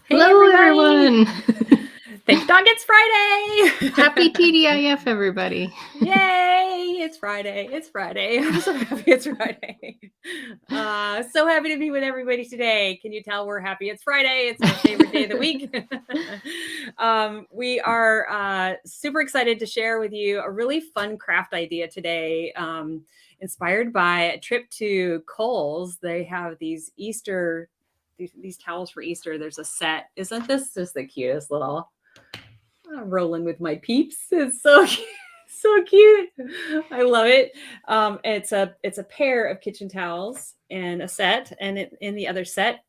Hey, Hello, everybody. everyone. Thank God it's Friday. Happy TDIF, everybody. Yay. It's Friday. It's Friday. I'm so happy it's Friday. So happy to be with everybody today. Can you tell we're happy it's Friday? It's our favorite day of the week. We are super excited to share with you a really fun craft idea today, inspired by a trip to Kohls. They have these Easter these towels for Easter. There's a set. Isn't this just the cutest little rolling with my peeps? It's so cute. So cute. I love it. It's a pair of kitchen towels and a set, and in the other set,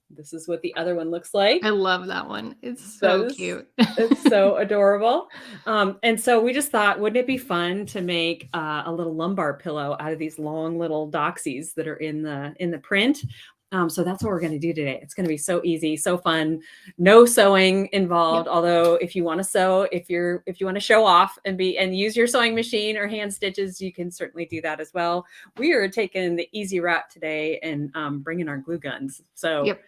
this is what the other one looks like. I love that one. It's That so is cute. it's so adorable. And so we just thought, wouldn't it be fun to make a little lumbar pillow out of these long little doxies that are in the print? So that's what we're going to do today. It's going to be so easy, so fun, no sewing involved. Yep. Although if you want to sew, if you want to show off and use your sewing machine or hand stitches, you can certainly do that as well. We are taking the easy route today and bringing our glue guns. So Yep.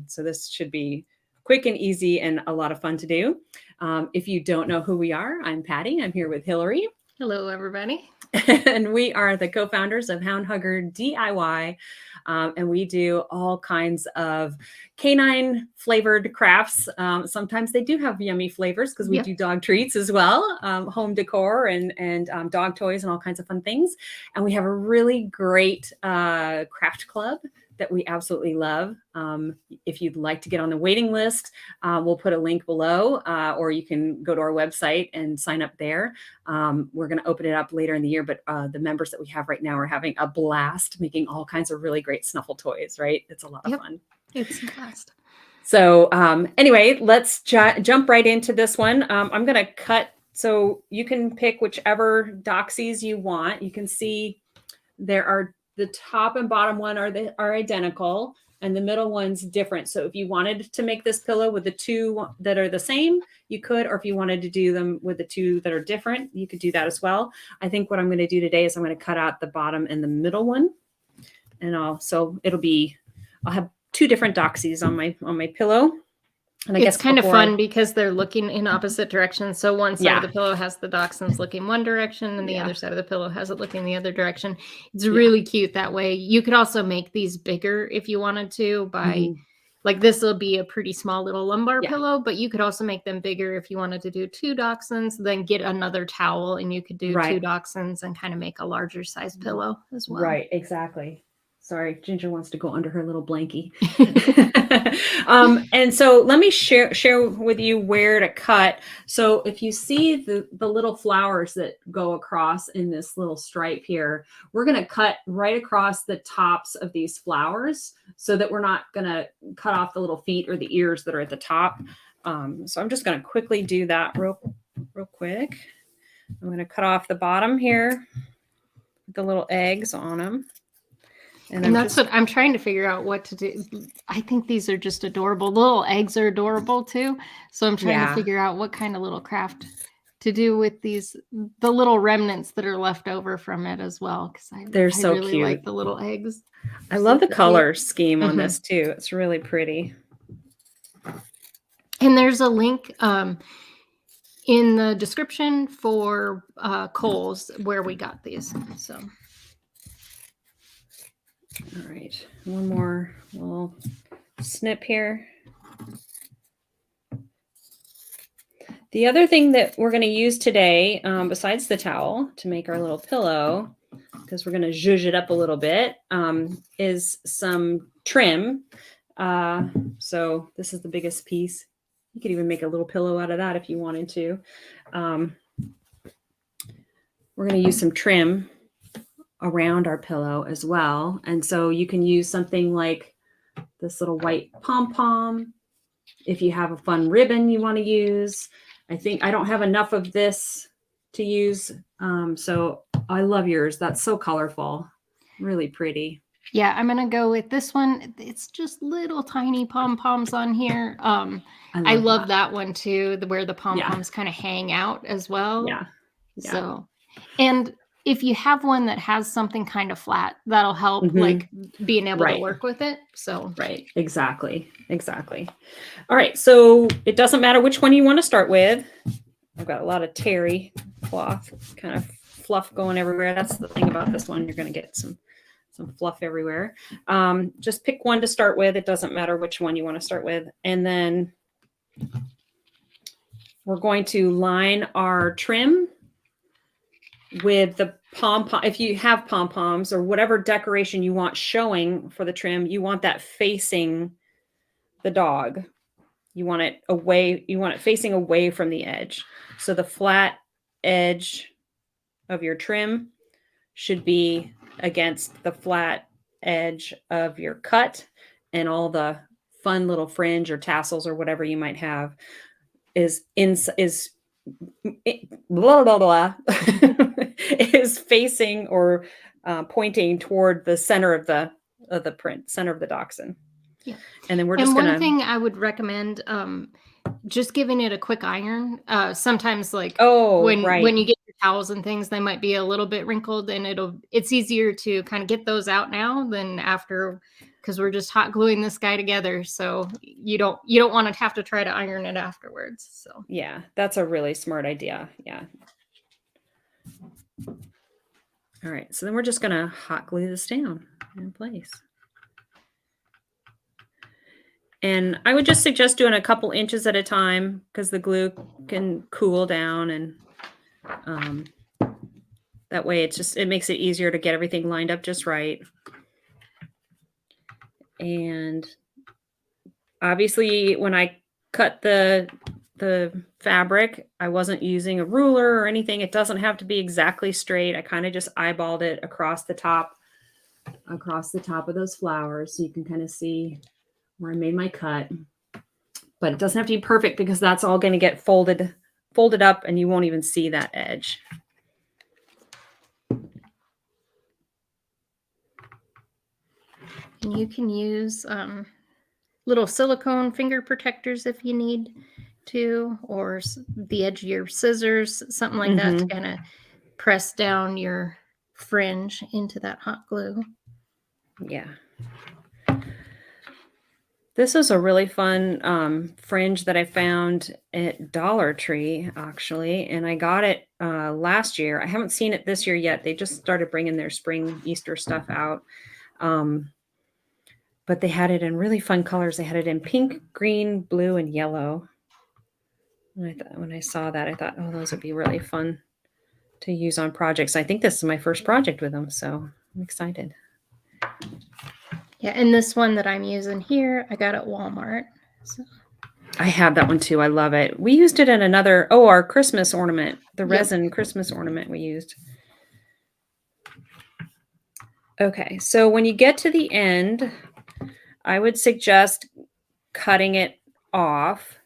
so this should be quick and easy and a lot of fun to do. If you don't know who we are, I'm Patty. I'm here with Hillary. Hello, everybody. And we are the co-founders of Hound Hugger DIY. And we do all kinds of canine flavored crafts. Sometimes they do have yummy flavors because we do dog treats as well, home decor and dog toys and all kinds of fun things. And we have a really great craft club that we absolutely love. If you'd like to get on the waiting list, we'll put a link below, or you can go to our website and sign up there. We're going to open it up later in the year, but the members that we have right now are having a blast making all kinds of really great snuffle toys, right? It's a lot of fun. It's a blast. So anyway, let's jump right into this one. I'm going to cut, so you can pick whichever doxies you want. You can see there are the top and bottom one are identical, and the middle one's different. So if you wanted to make this pillow with the two that are the same, you could, or if you wanted to do them with the two that are different, you could do that as well. I think what I'm going to do today is I'm going to cut out the bottom and the middle one, and I'll have two different doxies on my pillow. And it's kind of fun because they're looking in opposite directions. So one side of the pillow has the dachshunds looking one direction, and the other side of the pillow has it looking the other direction. It's really cute that way. You could also make these bigger if you wanted to by like this will be a pretty small little lumbar pillow, but you could also make them bigger if you wanted to do two dachshunds, then get another towel and you could do two dachshunds and kind of make a larger size pillow as well. Right, exactly. Sorry, Ginger wants to go under her little blankie. And so let me share with you where to cut. So if you see the little flowers that go across in this little stripe here, we're going to cut right across the tops of these flowers so that we're not going to cut off the little feet or the ears that are at the top. So I'm just going to quickly do that real quick. I'm going to cut off the bottom here with the little eggs on them. And that's what I'm trying to figure out what to do. I think these are just adorable. The little eggs are adorable too. So I'm trying to figure out what kind of little craft to do with the little remnants that are left over from it as well. Because they're so really cute. Like the little eggs. I love the color scheme on this too. It's really pretty. And there's a link in the description for Kohls where we got these. So. All right, one more little snip here. The other thing that we're going to use today, besides the towel to make our little pillow, because we're going to zhuzh it up a little bit, is some trim. So this is the biggest piece. You could even make a little pillow out of that if you wanted to. We're going to use some trim around our pillow as well. And so you can use something like this little white pom-pom. If you have a fun ribbon you want to use. I think I don't have enough of this to use. So I love yours. That's so colorful. Really pretty. Yeah, I'm going to go with this one. It's just little tiny pom-poms on here. I love that one too, where the pom-poms kind of hang out as well. Yeah. So, and if you have one that has something kind of flat, that'll help like being able to work with it. So right, exactly. All right, so it doesn't matter which one you want to start with. I've got a lot of terry cloth, kind of fluff going everywhere. That's the thing about this one. You're going to get some fluff everywhere. Just pick one to start with. It doesn't matter which one you want to start with. And then we're going to line our trim with the pom-pom. If you have pom-poms or whatever decoration you want showing for the trim, you want that facing the dog. You want it away. You want it facing away from the edge. So the flat edge of your trim should be against the flat edge of your cut, and all the fun little fringe or tassels or whatever you might have is blah blah blah is facing or pointing toward the center of the print, center of the dachshund. Yeah. And then we're just one thing I would recommend, just giving it a quick iron. Sometimes like when you get your towels and things, they might be a little bit wrinkled, and it's easier to kind of get those out now than after, because we're just hot gluing this guy together. So you don't want to have to try to iron it afterwards. So yeah, that's a really smart idea. Yeah. All right, so then we're just gonna hot glue this down in place. And I would just suggest doing a couple inches at a time, because the glue can cool down, and that way it makes it easier to get everything lined up just right. And obviously when I cut the fabric, I wasn't using a ruler or anything. It doesn't have to be exactly straight. I kind of just eyeballed it across the top of those flowers, so you can kind of see where I made my cut. But it doesn't have to be perfect, because that's all going to get folded up and you won't even see that edge. And you can use little silicone finger protectors if you need to, or the edge of your scissors, something like that, to kind of press down your fringe into that hot glue. Yeah. This is a really fun fringe that I found at Dollar Tree, actually, and I got it last year. I haven't seen it this year yet. They just started bringing their spring Easter stuff out. But they had it in really fun colors. They had it in pink, green, blue, and yellow. And when I saw that, I thought, oh, those would be really fun to use on projects. I think this is my first project with them, so I'm excited. Yeah, and this one that I'm using here, I got at Walmart. So. I have that one too. I love it. We used it in our Christmas ornament, the resin Christmas ornament we used. Okay, so when you get to the end, I would suggest cutting it off.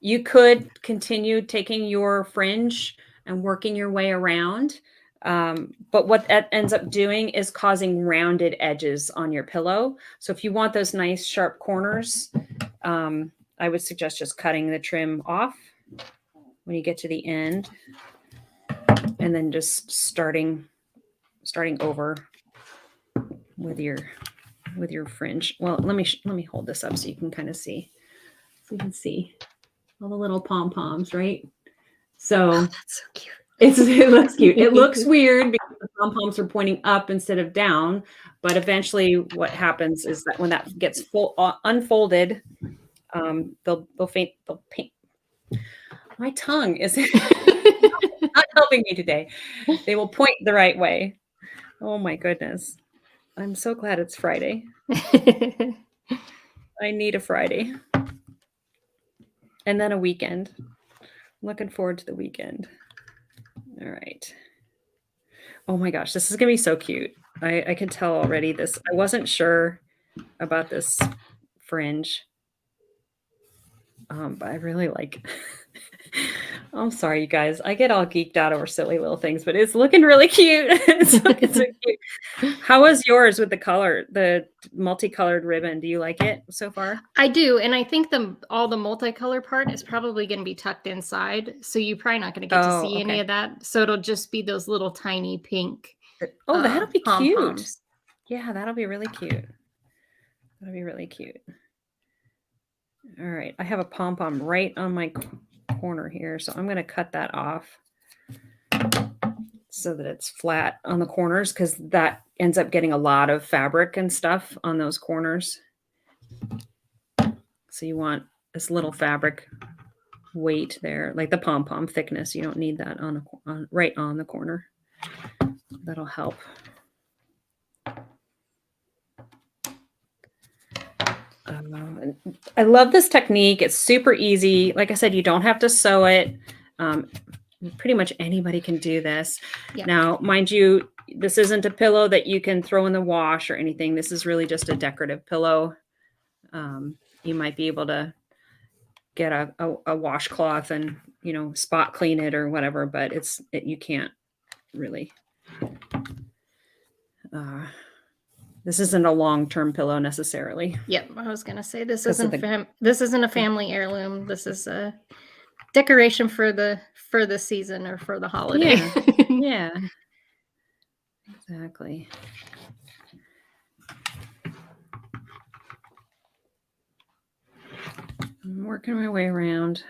You could continue taking your fringe and working your way around. But what that ends up doing is causing rounded edges on your pillow. So if you want those nice sharp corners, I would suggest just cutting the trim off when you get to the end, and then just starting over with your fringe. Well, let me hold this up so you can kind of see. So you can see all the little pom-poms, right? So that's so cute. It looks cute. It looks weird because the pom-poms are pointing up instead of down, but eventually what happens is that when that gets unfolded, they'll paint. My tongue is not helping me today. They will point the right way. Oh my goodness. I'm so glad it's Friday. I need a Friday. And then a weekend. I'm looking forward to the weekend. All right. Oh my gosh, this is going to be so cute. I can tell already this. I wasn't sure about this fringe. But I really like I'm sorry, you guys. I get all geeked out over silly little things, but it's looking really cute. It's looking so cute. How was yours with the multicolored ribbon? Do you like it so far? I do, and I think all the multicolor part is probably going to be tucked inside, so you're probably not going to get to Oh, see any okay. of that. So it'll just be those little tiny pink Oh, that'll be pom cute. poms. Yeah, that'll be really cute. That'll be really cute. All right, I have a pom pom right on my corner here, so I'm going to cut that off so that it's flat on the corners, because that ends up getting a lot of fabric and stuff on those corners. So you want this little fabric weight there, like the pom pom thickness. You don't need that right on the corner. That'll help. I love this technique. It's super easy. Like I said, you don't have to sew it. Pretty much anybody can do this. Yeah. Now, mind you, this isn't a pillow that you can throw in the wash or anything. This is really just a decorative pillow. You might be able to get a washcloth and, spot clean it or whatever, but you can't really. This isn't a long-term pillow necessarily. Yep, I was gonna say this isn't a family heirloom. This is a decoration for the season or for the holiday. Yeah. Exactly. I'm working my way around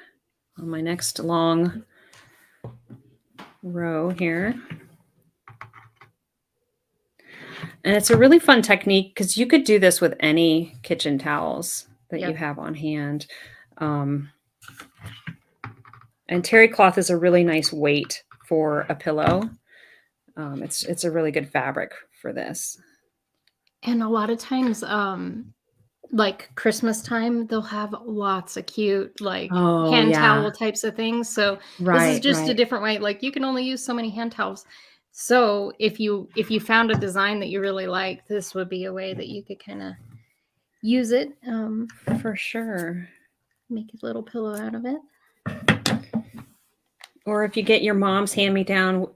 on my next long row here. And it's a really fun technique because you could do this with any kitchen towels that you have on hand. And terry cloth is a really nice weight for a pillow. It's a really good fabric for this. And a lot of times, like Christmas time, they'll have lots of cute hand towel types of things. So this is just a different way. Like you can only use so many hand towels. So if you found a design that you really like, this would be a way that you could kind of use it. For sure. Make a little pillow out of it. Or if you get your mom's hand-me-down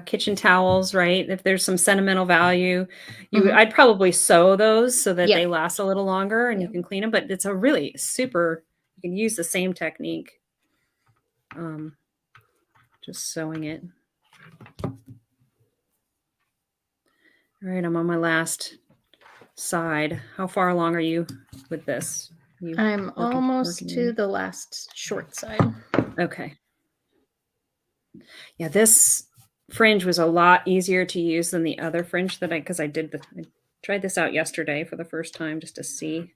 kitchen towels, right? If there's some sentimental value, I'd probably sew those so that they last a little longer and you can clean them. But it's a really super, you can use the same technique. Just sewing it. All right, I'm on my last side. How far along are you with this? I'm almost to the last short side. Okay. Yeah, this fringe was a lot easier to use than the other fringe that I tried this out yesterday for the first time just to see.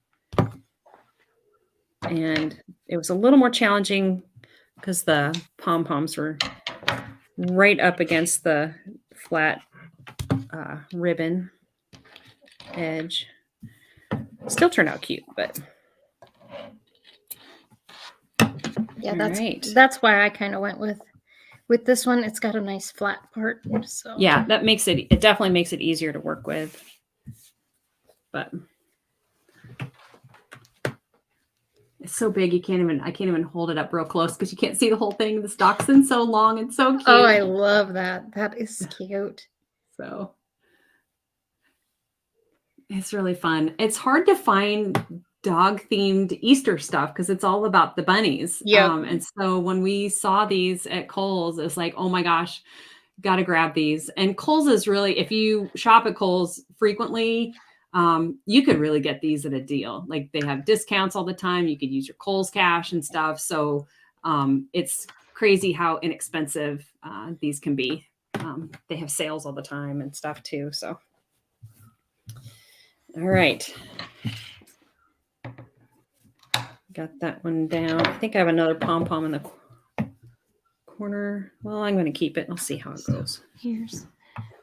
And it was a little more challenging because the pom-poms were right up against the flat ribbon edge. Still turned out cute, but yeah, that's why I kind of went with this one. It's got a nice flat part. So yeah, it definitely makes it easier to work with. But it's so big I can't even hold it up real close because you can't see the whole thing. This dachshund's so long and so cute. Oh, I love that. That is cute. So it's really fun. It's hard to find dog themed Easter stuff because it's all about the bunnies. Yeah. And so when we saw these at Kohls, it's like, oh my gosh, got to grab these. And Kohls is really, if you shop at Kohls frequently, you could really get these at a deal. Like they have discounts all the time. You could use your Kohls cash and stuff. So it's crazy how inexpensive these can be. They have sales all the time and stuff too. So, all right. Got that one down. I think I have another pom-pom in the corner. Well, I'm going to keep it. I'll see how it goes. Here's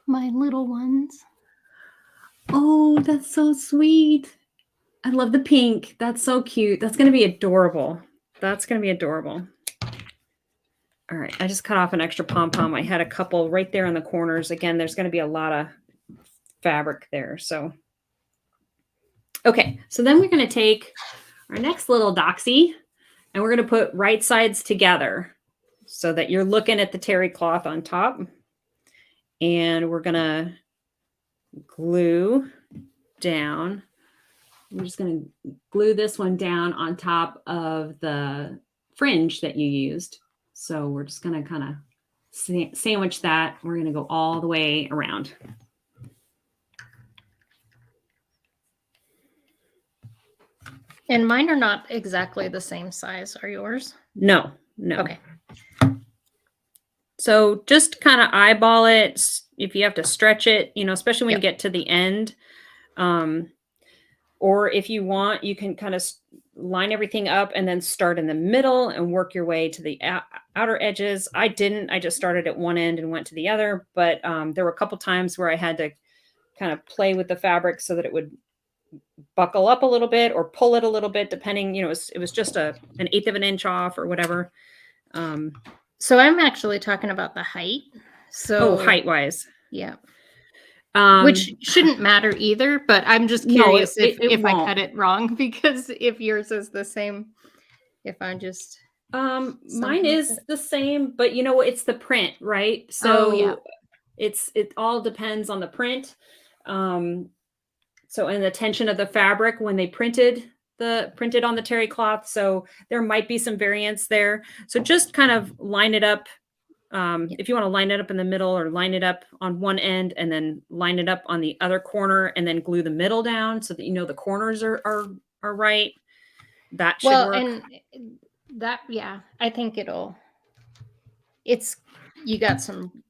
my little ones. Oh, that's so sweet. I love the pink. That's so cute. That's going to be adorable. All right. I just cut off an extra pom-pom. I had a couple right there in the corners. Again, there's going to be a lot of fabric there. So, okay. So then we're going to take our next little doxy And we're going to put right sides together so that you're looking at the terry cloth on top. And we're going to glue down. I'm just going to glue this one down on top of the fringe that you used. So we're just going to kind of sandwich that. We're going to go all the way around. And mine are not exactly the same size. Are yours? No. Okay. So just kind of eyeball it. If you have to stretch it, especially when you get to the end. Or if you want, you can kind of line everything up and then start in the middle and work your way to the outer edges. I didn't. I just started at one end and went to the other. But there were a couple times where I had to kind of play with the fabric so that it would buckle up a little bit or pull it a little bit, depending. It was just an 1/8 of an inch off or whatever. So I'm actually talking about the height. So height wise, yeah. Which shouldn't matter either, but I'm just curious if I cut it wrong, because if yours is the same, if I'm just mine is the same, but it's the print, right? So it all depends on the print. So and the tension of the fabric when they printed on the terry cloth. So there might be some variance there. So just kind of line it up. If you want to line it up in the middle or line it up on one end and then line it up on the other corner and then glue the middle down so that the corners are right. That should work. And that, I think you got some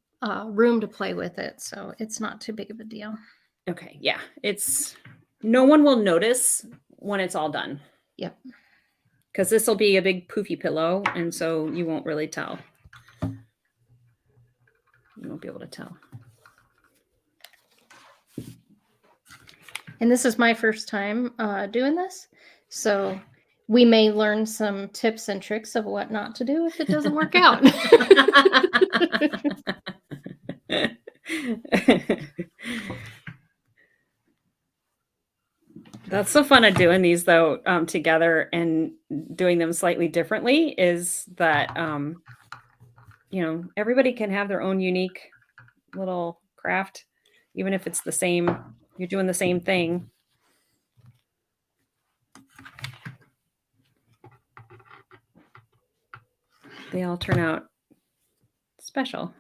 room to play with it, so it's not too big of a deal. Okay, yeah. No one will notice when it's all done. Yep. Because this will be a big poofy pillow, and so you won't really tell. You won't be able to tell. And this is my first time doing this, so we may learn some tips and tricks of what not to do if it doesn't work out. That's the fun of doing these, though, together and doing them slightly differently is that, everybody can have their own unique little craft, even if it's the same, you're doing the same thing. They all turn out special.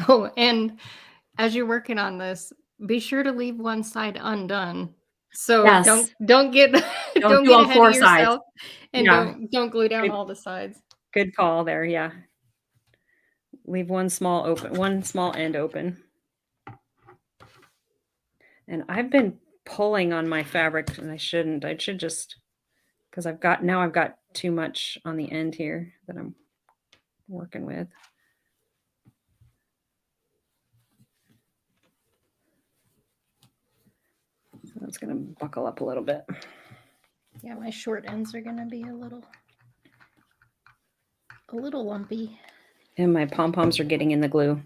Oh, and as you're working on this, be sure to leave one side undone. So don't get ahead of yourself and don't glue down all the sides. Good call there. Yeah. Leave one small end open. And I've been pulling on my fabric and I shouldn't. I should just, because I've got too much on the end here that I'm working with. So it's going to buckle up a little bit. Yeah, my short ends are going to be a little lumpy. And my pom-poms are getting in the glue.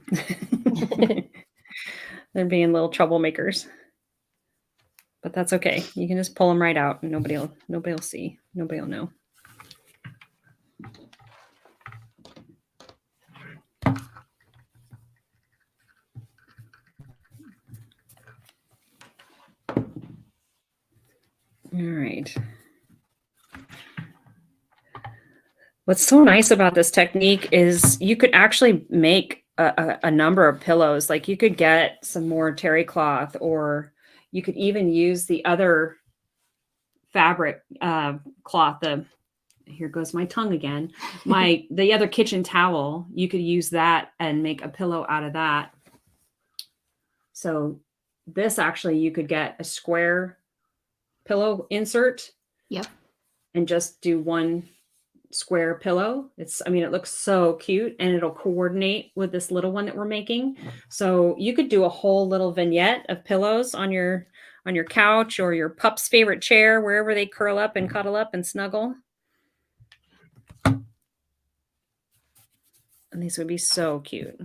They're being little troublemakers. But that's okay. You can just pull them right out and nobody will see. Nobody will know. All right. What's so nice about this technique is you could actually make a number of pillows. Like you could get some more terry cloth, or you could even use the other fabric cloth. Here goes my tongue again. The other kitchen towel. You could use that and make a pillow out of that. So this actually, you could get a square pillow insert. Yep. And just do one square pillow. It looks so cute and it'll coordinate with this little one that we're making. So you could do a whole little vignette of pillows on your couch or your pup's favorite chair, wherever they curl up and cuddle up and snuggle. And these would be so cute.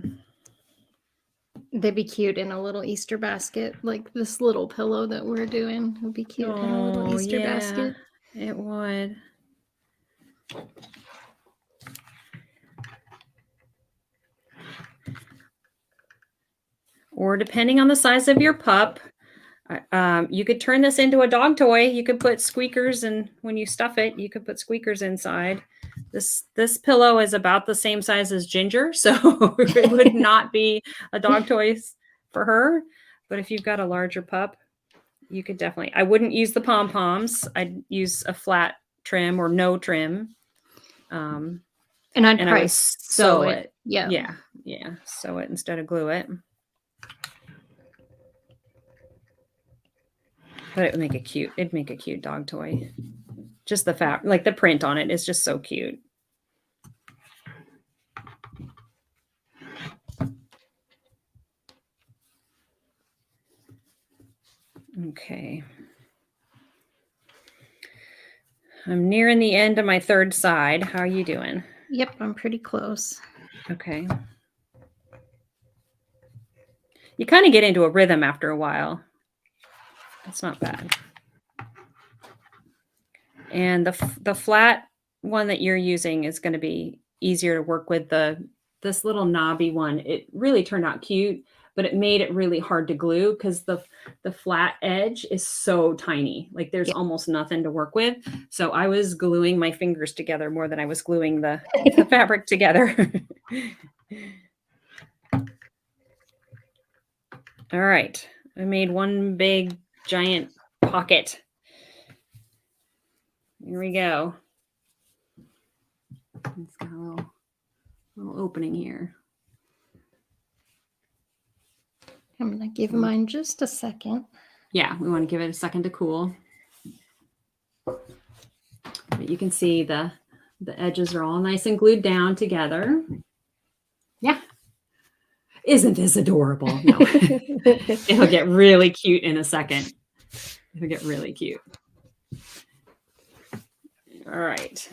They'd be cute in a little Easter basket, like this little pillow that we're doing would be cute in a little Easter basket. It would. Or depending on the size of your pup, you could turn this into a dog toy. You could put squeakers, and when you stuff it, you could put squeakers inside. This pillow is about the same size as Ginger, so it would not be a dog toy for her. But if you've got a larger pup, you could definitely. I wouldn't use the pom-poms. I'd use a flat trim or no trim. And I would sew it. Yeah. Sew it instead of glue it. But it would make it'd make a cute dog toy. Just the fact, like the print on it is just so cute. Okay. I'm nearing the end of my third side. How are you doing? Yep, I'm pretty close. Okay. You kind of get into a rhythm after a while. It's not bad. And the flat one that you're using is going to be easier to work with. This little knobby one, it really turned out cute, but it made it really hard to glue because the flat edge is so tiny. Like there's almost nothing to work with. So I was gluing my fingers together more than I was gluing the fabric together. All right. I made one big giant pocket. Here we go. It's got a little opening here. I'm going to give mine just a second. Yeah, we want to give it a second to cool. But you can see the edges are all nice and glued down together. Yeah. Isn't this adorable? No. It'll get really cute in a second. It'll get really cute. All right.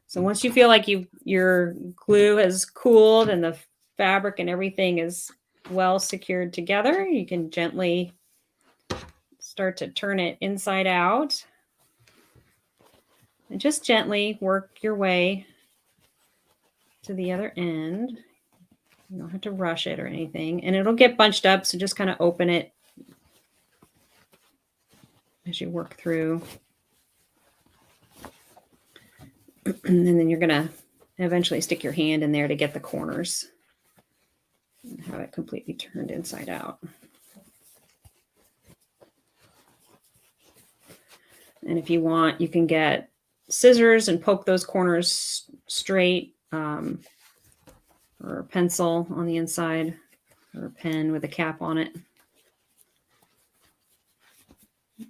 So once you feel like your glue has cooled and the fabric and everything is well secured together, you can gently start to turn it inside out. And just gently work your way to the other end. You don't have to rush it or anything. And it'll get bunched up, so just kind of open it as you work through. And then you're going to eventually stick your hand in there to get the corners and have it completely turned inside out. And if you want, you can get scissors and poke those corners straight, or a pencil on the inside, or a pen with a cap on it.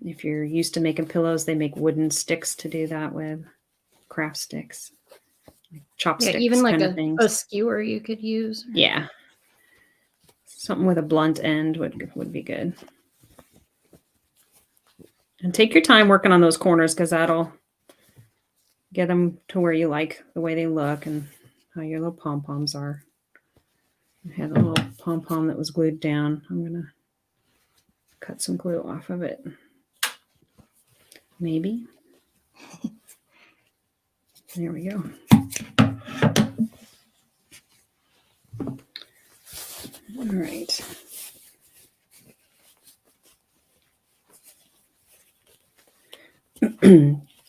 If you're used to making pillows, they make wooden sticks to do that with. Craft sticks, like chopsticks, even like kind of a skewer you could use. Yeah, something with a blunt end would be good. And take your time working on those corners because that'll get them to where you like the way they look and how your little pom-poms are. I had a little pom-pom that was glued down. I'm gonna cut some glue off of it. Maybe. There we go. All right.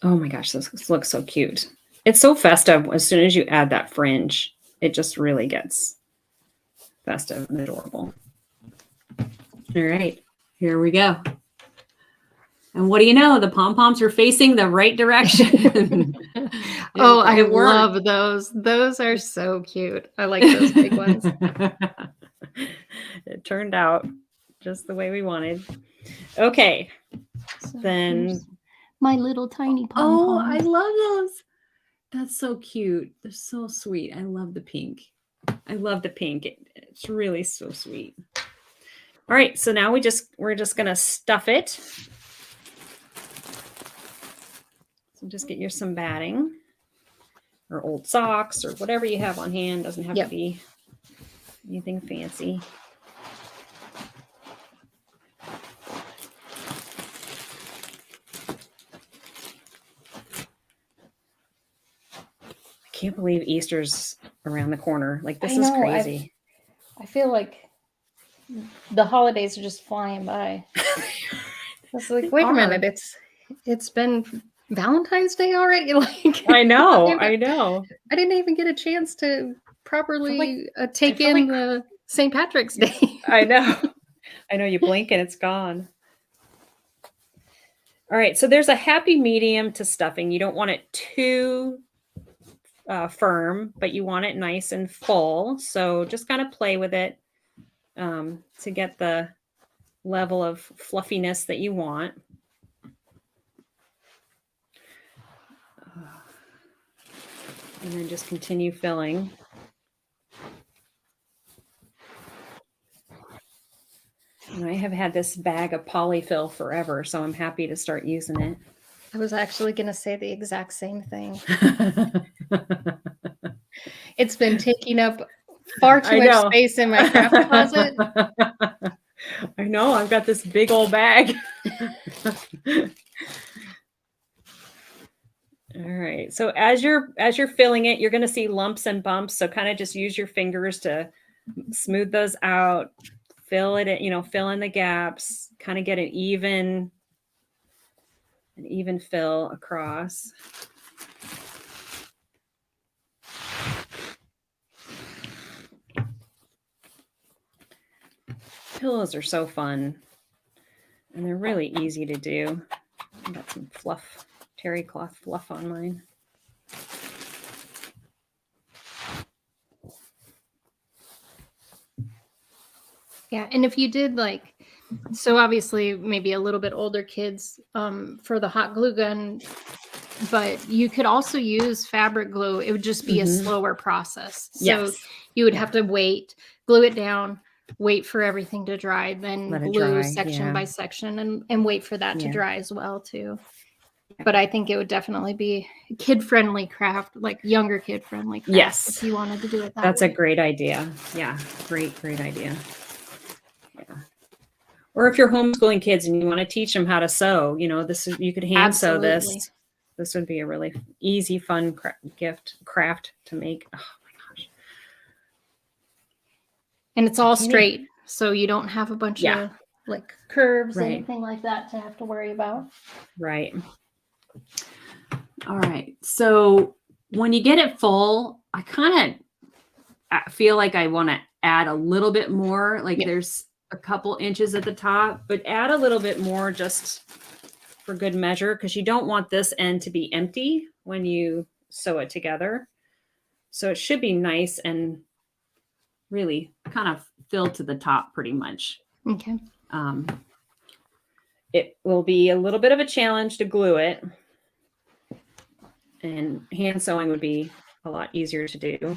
Oh my gosh, this looks so cute. It's so festive. As soon as you add that fringe, it just really gets festive and adorable. All right, here we go. And what do you know? The pom-poms are facing the right direction. I love those. Those are so cute. I like those big ones. It turned out just the way we wanted. Okay. So then my little tiny pom-poms. Oh, I love those. That's so cute. They're so sweet. I love the pink. I love the pink. It's really so sweet. All right. So now we're just going to stuff it. So just get you some batting or old socks or whatever you have on hand. Doesn't have to be anything fancy. can't believe Easter's around the corner. Like, this is crazy. I feel like the holidays are just flying by. It's like, wait a minute, it's been Valentine's Day already? Like, I know. I didn't even get a chance to properly take in the St. Patrick's Day. I know. You blink and it's gone. All right, so there's a happy medium to stuffing. You don't want it too firm, but you want it nice and full. So just kind of play with it to get the level of fluffiness that you want. And then just continue filling. And I have had this bag of polyfill forever, so I'm happy to start using it. I was actually going to say the exact same thing. It's been taking up far too much space in my craft closet. I know. I've got this big old bag. All right. So as you're filling it, you're going to see lumps and bumps. So kind of just use your fingers to smooth those out. Fill it, fill in the gaps, kind of get an even fill across. Pillows are so fun, and they're really easy to do. I got some fluff, terry cloth fluff on mine. Yeah, and if you did so obviously maybe a little bit older kids for the hot glue gun, but you could also use fabric glue. It would just be a slower process. So you would have to glue it down, wait for everything to dry, then glue section by section and wait for that to dry as well too. But I think it would definitely be kid-friendly craft, like younger kid-friendly craft. Yes. If you wanted to do it that That's way. a great idea. Yeah, great idea. Yeah. Or if you're homeschooling kids and you want to teach them how to sew, you could hand sew this. This would be a really easy, fun craft to make. Oh my gosh. And it's all straight, so you don't have a bunch of curves or anything like that to have to worry about. Right. All right. So when you get it full, I kind of feel like I want to add a little bit more. There's a couple inches at the top, but add a little bit more just for good measure, because you don't want this end to be empty when you sew it together. So it should be nice and really kind of filled to the top pretty much. Okay. It will be a little bit of a challenge to glue it, and hand sewing would be a lot easier to do.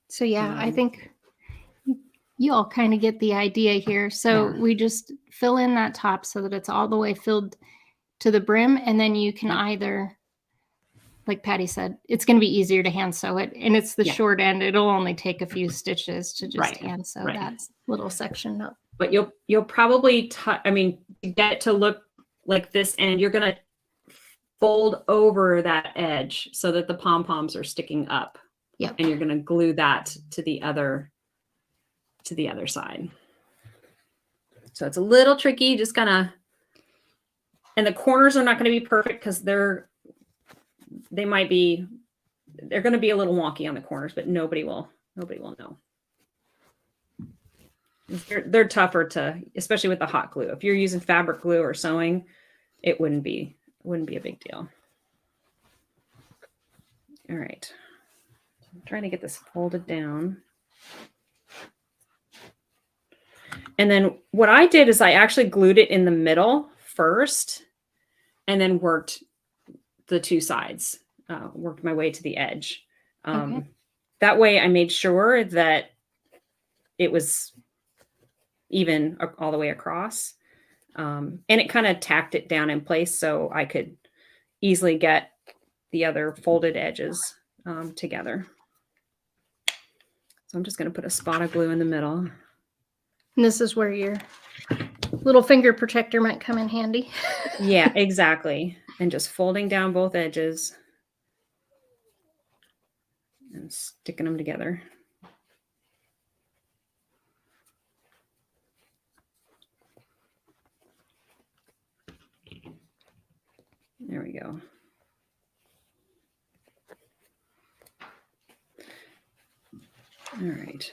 So yeah, I think you all kind of get the idea here. So we just fill in that top so that it's all the way filled to the brim. And then you can either, like Patty said, it's going to be easier to hand sew it. And it's the short end. It'll only take a few stitches to just hand sew that little section up. But you'll probably, to get it to look like this end, you're going to fold over that edge so that the pom-poms are sticking up. Yep. And you're going to glue that to the other side. So it's a little tricky, just and the corners are not going to be perfect because they're going to be a little wonky on the corners, but nobody will know. They're tougher to, especially with the hot glue. If you're using fabric glue or sewing, it wouldn't be a big deal. All right. I'm trying to get this folded down. And then what I did is I actually glued it in the middle first and then worked the two sides, worked my way to the edge. That way I made sure that it was even all the way across. And it kind of tacked it down in place so I could easily get the other folded edges together. So I'm just going to put a spot of glue in the middle. And this is where your little finger protector might come in handy. Yeah, exactly. and just folding down both edges and sticking them together. There we go. All right.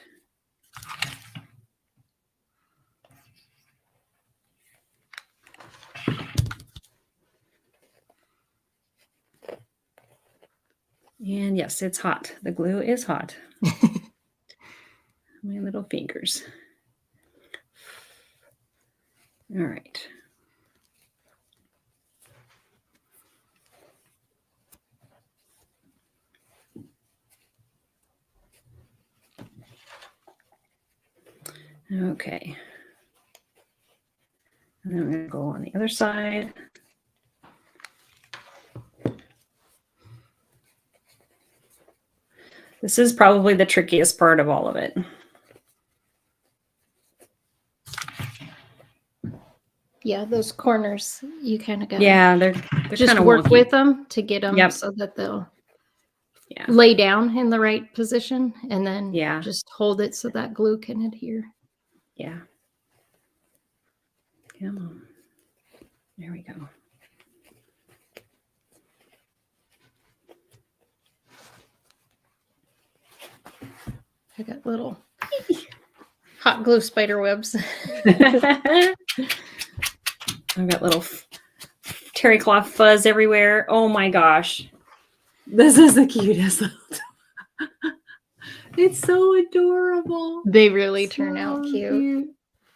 And yes, it's hot. The glue is hot. My little fingers. All right. Okay. And then I'm going to go on the other side. This is probably the trickiest part of all of it. Yeah, those corners, you kind of got they're just kind of work wonky with them to get them so that they'll lay down in the right position, and then just hold it so that glue can adhere. Yeah. Come on. There we go. I got little hot glue spider webs. I've got little terry cloth fuzz everywhere. Oh my gosh. This is the cutest. It's so adorable. They really turn out cute.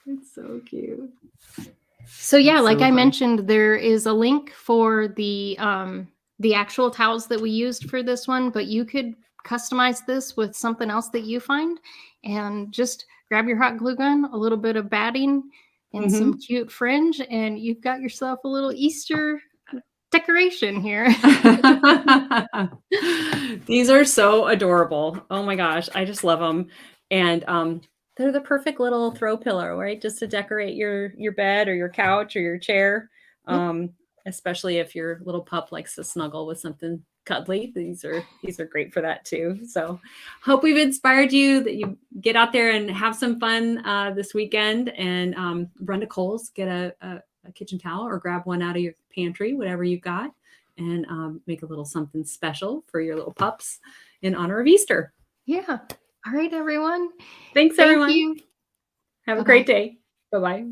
It's so cute. So yeah, like I mentioned, there is a link for the actual towels that we used for this one, but you could customize this with something else that you find, and just grab your hot glue gun, a little bit of batting, and some cute fringe, and you've got yourself a little Easter decoration here. These are so adorable. Oh my gosh, I just love them. And they're the perfect little throw pillow, right? Just to decorate your bed or your couch or your chair. Especially if your little pup likes to snuggle with something cuddly. These are great for that too. So hope we've inspired you, that you get out there and have some fun this weekend, and run to Kohls, get a kitchen towel, or grab one out of your pantry, whatever you've got, and make a little something special for your little pups in honor of Easter. Yeah. All right, everyone. Thanks, everyone. Thank you. Have a great day. Bye-bye.